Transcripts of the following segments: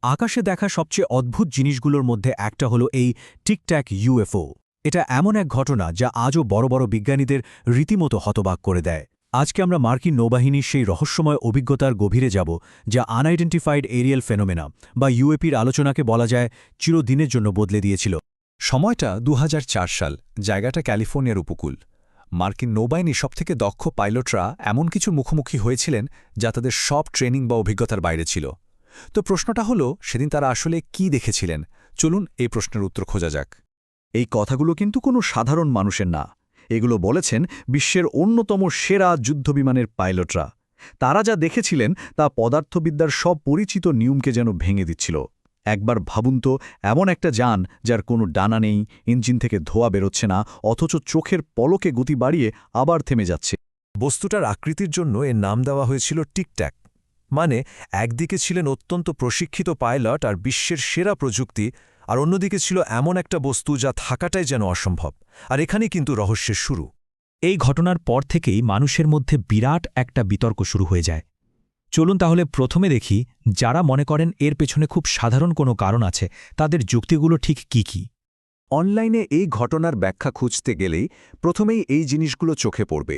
আকাশে দেখা সবচেয়ে অদ্ভুত জিনিসগুলোর মধ্যে একটা হলো এই টিকট্যাক ইউএফও। এটা এমন এক ঘটনা যা আজও বড় বড় বিজ্ঞানীদের রীতিমতো হতবাক করে দেয়। আজকে আমরা মার্কিন নৌবাহিনীর সেই রহস্যময় অভিজ্ঞতার গভীরে যাব, যা আনআইডেন্টিফাইড এরিয়াল ফেনোমেনা বা ইউএপির আলোচনাকে বলা যায় চিরদিনের জন্য বদলে দিয়েছিল। সময়টা ২০০৪ সাল, জায়গাটা ক্যালিফোর্নিয়ার উপকূল। মার্কিন নৌবাহিনীর সবথেকে দক্ষ পাইলটরা এমন কিছুর মুখোমুখি হয়েছিলেন যা তাদের সব ট্রেনিং বা অভিজ্ঞতার বাইরে ছিল। তো প্রশ্নটা হলো, সেদিন তারা আসলে কি দেখেছিলেন? চলুন এই প্রশ্নের উত্তর খোঁজা যাক। এই কথাগুলো কিন্তু কোনো সাধারণ মানুষের না। এগুলো বলেছেন বিশ্বের অন্যতম সেরা যুদ্ধবিমানের পাইলটরা। তারা যা দেখেছিলেন তা পদার্থবিদ্যার সব পরিচিত নিয়মকে যেন ভেঙে দিচ্ছিল। একবার ভাবুন তো, এমন একটা যান যার কোনো ডানা নেই, ইঞ্জিন থেকে ধোঁয়া বেরোচ্ছে না, অথচ চোখের পলকে গতি বাড়িয়ে আবার থেমে যাচ্ছে। বস্তুটার আকৃতির জন্য এর নাম দেওয়া হয়েছিল টিকট্যাক। মানে একদিকে ছিলেন অত্যন্ত প্রশিক্ষিত পাইলট আর বিশ্বের সেরা প্রযুক্তি, আর অন্যদিকে ছিল এমন একটা বস্তু যা থাকাটাই যেন অসম্ভব। আর এখানেই কিন্তু রহস্যের শুরু। এই ঘটনার পর থেকেই মানুষের মধ্যে বিরাট একটা বিতর্ক শুরু হয়ে যায়। চলুন তাহলে প্রথমে দেখি যারা মনে করেন এর পেছনে খুব সাধারণ কোনো কারণ আছে, তাদের যুক্তিগুলো ঠিক কি কি। অনলাইনে এই ঘটনার ব্যাখ্যা খুঁজতে গেলেই প্রথমেই এই জিনিসগুলো চোখে পড়বে।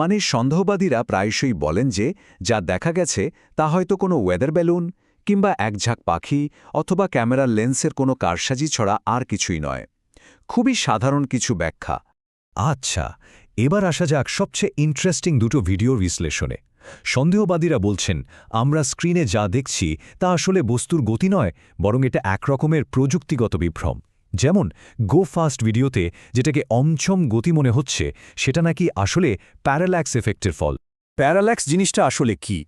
মানে সন্দেহবাদীরা প্রায়শই বলেন যে যা দেখা গেছে তা হয়তো কোনো ওয়েদার ব্যালুন কিংবা একঝাঁক পাখি অথবা ক্যামেরার লেন্সের কোনো কারসাজি ছড়া আর কিছুই নয়। খুবই সাধারণ কিছু ব্যাখ্যা। আচ্ছা, এবার আসা যাক সবচেয়ে ইন্টারেস্টিং দুটো ভিডিও বিশ্লেষণে। সন্দেহবাদীরা বলছেন, আমরা স্ক্রিনে যা দেখছি তা আসলে বস্তুর গতি নয়, বরং এটা একরকমের প্রযুক্তিগত বিভ্রম। যেমন গো ফাস্ট ভিডিওতে যেটাকে অমছম গতি মনে হচ্ছে, সেটা নাকি আসলে প্যারাল্যাক্স এফেক্টের ফল। প্যারাল্যাক্স জিনিসটা আসলে কি?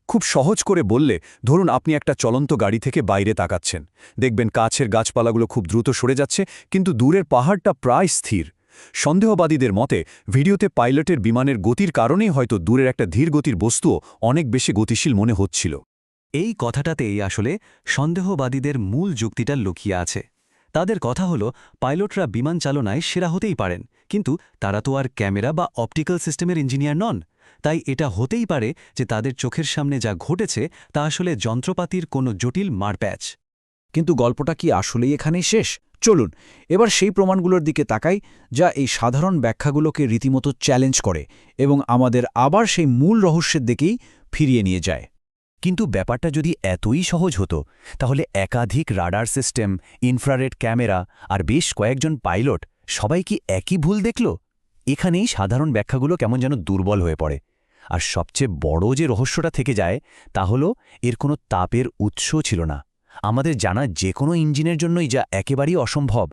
খুব সহজ করে বললে, ধরুন আপনি একটা চলন্ত গাড়ি থেকে বাইরে তাকাচ্ছেন, দেখবেন কাছের গাছপালাগুলো খুব দ্রুত সরে যাচ্ছে, কিন্তু দূরের পাহাড়টা প্রায় স্থির। সন্দেহবাদীদের মতে ভিডিওতে পাইলটের বিমানের গতির কারণেই হয়তো দূরের একটা ধীর গতির বস্তুও অনেক বেশি গতিশীল মনে হচ্ছিল। এই কথাটাতেই আসলে সন্দেহবাদীদের মূল যুক্তিটা লুকিয়ে আছে। তাদের কথা হলো, পাইলটরা বিমান চালনায় সেরা হতেই পারেন, কিন্তু তারা তো আর ক্যামেরা বা অপটিক্যাল সিস্টেমের ইঞ্জিনিয়ার নন। তাই এটা হতেই পারে যে তাদের চোখের সামনে যা ঘটেছে তা আসলে যন্ত্রপাতির কোনো জটিল মারপ্যাচ। কিন্তু গল্পটা কি আসলেই এখানেই শেষ? চলুন এবার সেই প্রমাণগুলোর দিকে তাকাই, যা এই সাধারণ ব্যাখ্যাগুলোকে রীতিমতো চ্যালেঞ্জ করে এবং আমাদের আবার সেই মূল রহস্যের দিকেই ফিরিয়ে নিয়ে যায়। কিন্তু ব্যাপারটা যদি এতই সহজ হতো, তাহলে একাধিক রাডার সিস্টেম, ইনফ্রারেড ক্যামেরা আর বেশ কয়েকজন পাইলট সবাই কি একই ভুল দেখল? এখানেই সাধারণ ব্যাখ্যাগুলো কেমন যেন দুর্বল হয়ে পড়ে। আর সবচেয়ে বড় যে রহস্যটা থেকে যায় তা হলো, এর কোনো তাপের উৎস ছিল না। আমাদের জানা যে কোনো ইঞ্জিনের জন্যই যা একেবারেই অসম্ভব।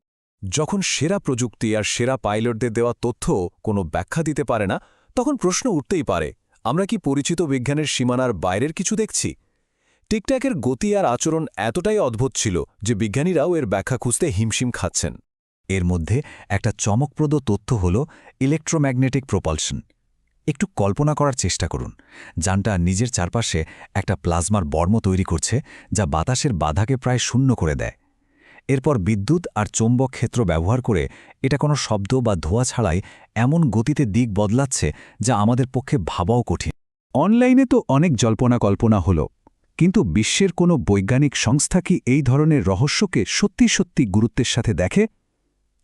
যখন সেরা প্রযুক্তি আর সেরা পাইলটদের দেওয়া তথ্য কোনো ব্যাখ্যা দিতে পারে না, তখন প্রশ্ন উঠতেই পারে, আমরা কি পরিচিত বিজ্ঞানের সীমানার বাইরের কিছু দেখছি? টিকট্যাকের গতি আর আচরণ এতটাই অদ্ভুত ছিল যে বিজ্ঞানীরাও এর ব্যাখ্যা খুঁজতে হিমশিম খাচ্ছেন। এর মধ্যে একটা চমকপ্রদ তথ্য হল ইলেকট্রোম্যাগনেটিক প্রপালশন। একটু কল্পনা করার চেষ্টা করুন, যানটা নিজের চারপাশে একটা প্লাজমার বর্ম তৈরি করছে, যা বাতাসের বাধাকে প্রায় শূন্য করে দেয়। এরপর বিদ্যুৎ আর চৌম্বক ক্ষেত্র ব্যবহার করে এটা কোনো শব্দ বা ধোঁয়া ছাড়াই এমন গতিতে দিক বদলাচ্ছে যা আমাদের পক্ষে ভাবাও কঠিন। অনলাইনে তো অনেক জল্পনা কল্পনা হলো, কিন্তু বিশ্বের কোনো বৈজ্ঞানিক সংস্থা কি এই ধরনের রহস্যকে সত্যি সত্যি গুরুত্বের সাথে দেখে?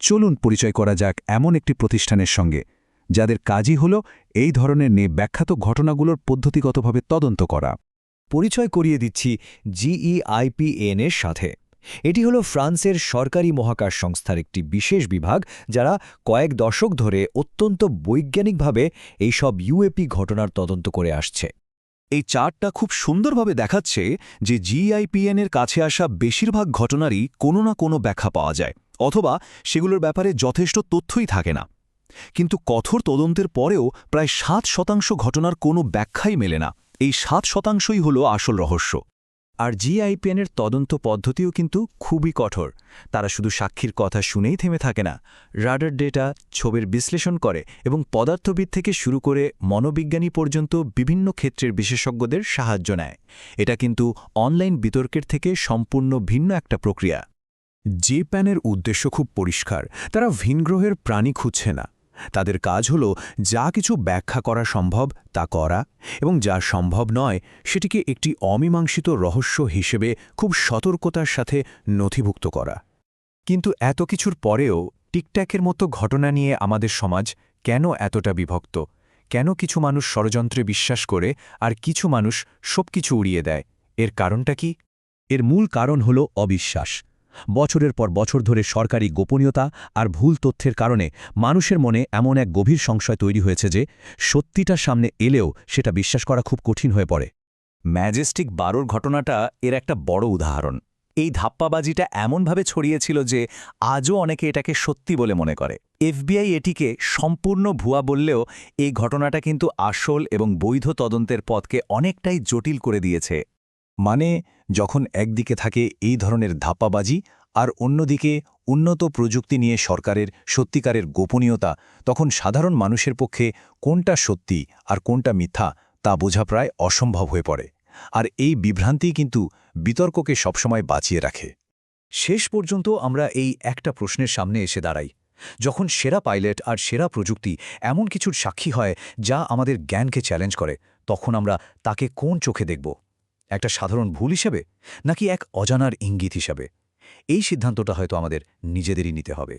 চলুন পরিচয় করা যাক এমন একটি প্রতিষ্ঠানের সঙ্গে, যাদের কাজই হল এই ধরনের ব্যাখ্যাত ঘটনাগুলোর পদ্ধতিগতভাবে তদন্ত করা। পরিচয় করিয়ে দিচ্ছি GEIPN এর সাথে। এটি হলো ফ্রান্সের সরকারি মহাকাশ সংস্থার একটি বিশেষ বিভাগ, যারা কয়েক দশক ধরে অত্যন্ত বৈজ্ঞানিকভাবে এইসব ইউএপি ঘটনার তদন্ত করে আসছে। এই চার্টটা খুব সুন্দরভাবে দেখাচ্ছে যে GEIPN এর কাছে আসা বেশিরভাগ ঘটনারই কোনো না কোনো ব্যাখ্যা পাওয়া যায়, অথবা সেগুলোর ব্যাপারে যথেষ্ট তথ্যই থাকে না। কিন্তু কঠোর তদন্তের পরেও প্রায় ৭% ঘটনার কোনো ব্যাখ্যাই মেলে না। এই ৭%ই হলো আসল রহস্য। আর GEIPN এর তদন্ত পদ্ধতিও কিন্তু খুবই কঠোর। তারা শুধু সাক্ষীর কথা শুনেই থেমে থাকে না, রাডার ডেটা, ছবির বিশ্লেষণ করে এবং পদার্থবিদ থেকে শুরু করে মনোবিজ্ঞানী পর্যন্ত বিভিন্ন ক্ষেত্রের বিশেষজ্ঞদের সাহায্য নেয়। এটা কিন্তু অনলাইন বিতর্কের থেকে সম্পূর্ণ ভিন্ন একটা প্রক্রিয়া। GEIPN এর উদ্দেশ্য খুব পরিষ্কার, তারা ভিনগ্রহের প্রাণী খুঁজছে না, তাদের কাজ হল যা কিছু ব্যাখ্যা করা সম্ভব তা করা এবং যা সম্ভব নয় সেটিকে একটি অমীমাংসিত রহস্য হিসেবে খুব সতর্কতার সাথে নথিভুক্ত করা। কিন্তু এত কিছুর পরেও টিকট্যাকের মতো ঘটনা নিয়ে আমাদের সমাজ কেন এতটা বিভক্ত? কেন কিছু মানুষ ষড়যন্ত্রে বিশ্বাস করে আর কিছু মানুষ সবকিছু উড়িয়ে দেয়? এর কারণটা কি? এর মূল কারণ হল অবিশ্বাস। বছরের পর বছর ধরে সরকারি গোপনীয়তা আর ভুল তথ্যের কারণে মানুষের মনে এমন এক গভীর সংশয় তৈরি হয়েছে যে সত্যিটা সামনে এলেও সেটা বিশ্বাস করা খুব কঠিন হয়ে পড়ে। ম্যাজেস্টিক 12 ঘটনাটা এর একটা বড় উদাহরণ। এই ধাপ্পাবাজিটা এমনভাবে ছড়িয়েছিল যে আজও অনেকে এটাকে সত্যি বলে মনে করে। এফবিআই এটিকে সম্পূর্ণ ভুয়া বললেও এই ঘটনাটা কিন্তু আসল এবং বৈধ তদন্তের পথকে অনেকটাই জটিল করে দিয়েছে। মানে যখন একদিকে থাকে এই ধরনের ধাপ্পাবাজি আর অন্যদিকে উন্নত প্রযুক্তি নিয়ে সরকারের সত্যিকারের গোপনীয়তা, তখন সাধারণ মানুষের পক্ষে কোনটা সত্যি আর কোনটা মিথ্যা তা বোঝা প্রায় অসম্ভব হয়ে পড়ে। আর এই বিভ্রান্তি কিন্তু বিতর্ককে সবসময় বাঁচিয়ে রাখে। শেষ পর্যন্ত আমরা এই একটা প্রশ্নের সামনে এসে দাঁড়াই, যখন সেরা পাইলট আর সেরা প্রযুক্তি এমন কিছুর সাক্ষী হয় যা আমাদের জ্ঞানকে চ্যালেঞ্জ করে, তখন আমরা তাকে কোন চোখে দেখব? একটা সাধারণ ভুল হিসেবে, নাকি এক অজানার ইঙ্গিত হিসাবে? এই সিদ্ধান্তটা হয়তো আমাদের নিজেদেরই নিতে হবে।